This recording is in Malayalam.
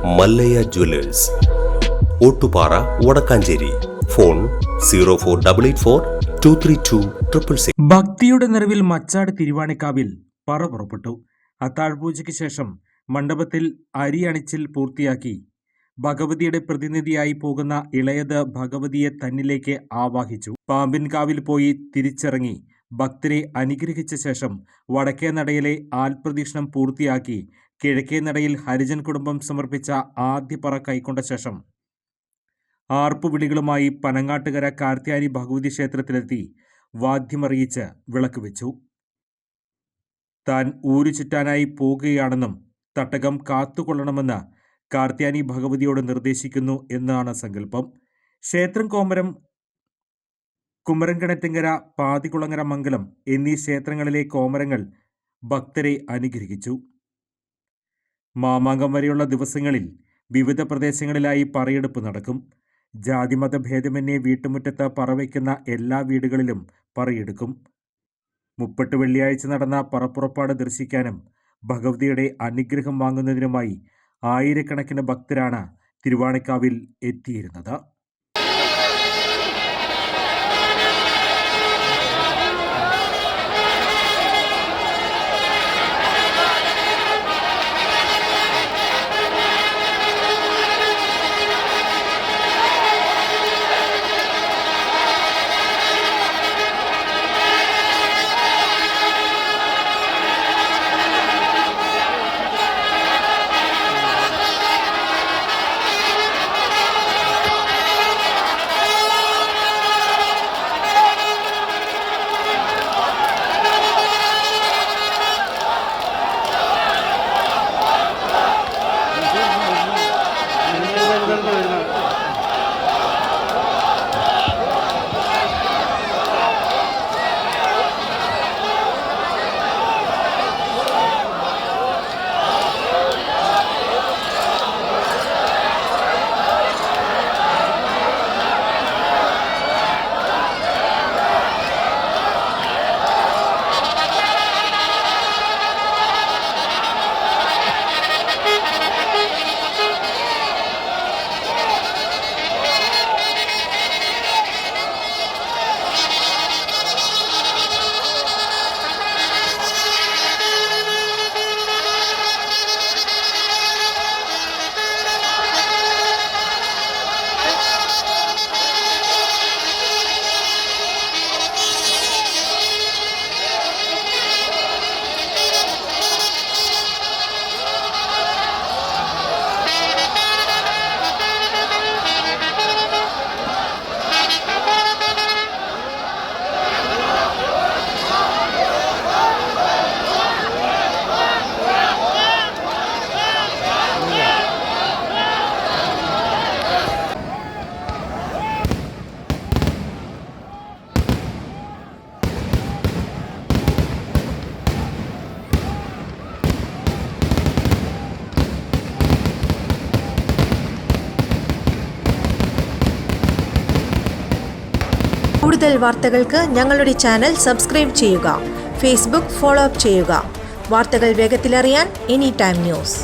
മല്ലയ്യ ജ്വല്ലേഴ്സ്, ഓട്ടുപാറ, വടക്കാഞ്ചേരി. ഫോൺ 0488423266. ഭക്തിയുടെ നിറവിൽ മച്ചാട് തിരുവാണിക്കാവിൽ പറ പുറപ്പെട്ടു. അത്താഴ്പൂജയ്ക്ക് ശേഷം മണ്ഡപത്തിൽ അരി അണിച്ചിൽ പൂർത്തിയാക്കി ഭഗവതിയുടെ പ്രതിനിധിയായി പോകുന്ന ഇളയത് ഭഗവതിയെ തന്നിലേക്ക് ആവാഹിച്ചു. പാമ്പിൻകാവിൽ പോയി തിരിച്ചിറങ്ങി ഭക്തരെ അനുഗ്രഹിച്ച ശേഷം വടക്കേ നടയിലെ ആൽപ്രദക്ഷിണം പൂർത്തിയാക്കി കിഴക്കേ നടയിൽ ഹരിജൻ കുടുംബം സമർപ്പിച്ച ആദ്യ പറ കൈക്കൊണ്ട ശേഷം ആർപ്പുവിളികളുമായി പനങ്ങാട്ടുകര കാർത്യായനി ഭഗവതി ക്ഷേത്രത്തിലെത്തി വാദ്യമറിയിച്ച് വിളക്ക് വെച്ചു. താൻ ഊരു ചുറ്റാനായി പോകുകയാണെന്നും തട്ടകം കാത്തുകൊള്ളണമെന്ന് കാർത്യായനി ഭഗവതിയോട് നിർദ്ദേശിക്കുന്നു എന്നാണ് സങ്കല്പം. ക്ഷേത്രം കോമരം, കുമരൻകിണറ്റിങ്കര, പാതികുളങ്ങര മംഗലം എന്നീ ക്ഷേത്രങ്ങളിലെ കോമരങ്ങൾ ഭക്തരെ അനുഗ്രഹിച്ചു. മാമാങ്കം വരെയുള്ള ദിവസങ്ങളിൽ വിവിധ പ്രദേശങ്ങളിലായി പറയെടുപ്പ് നടക്കും. ജാതിമത ഭേദമന്യേ വീട്ടുമുറ്റത്ത് പറവയ്ക്കുന്ന എല്ലാ വീടുകളിലും പറയെടുക്കും. 30 വെള്ളിയാഴ്ച നടന്ന പറപ്പുറപ്പാട് ദർശിക്കാനും ഭഗവതിയുടെ അനുഗ്രഹം വാങ്ങുന്നതിനുമായി ആയിരക്കണക്കിന് ഭക്തരാണ് തിരുവാണിക്കാവിൽ എത്തിയിരുന്നത്. കൂടുതൽ വാർത്തകൾക്ക് ഞങ്ങളുടെ ചാനൽ സബ്സ്ക്രൈബ് ചെയ്യുക. ഫേസ്ബുക്ക് ഫോളോ അപ്പ് ചെയ്യുക. വാർത്തകൾ വേഗത്തിലറിയാൻ എനി ടൈം ന്യൂസ്.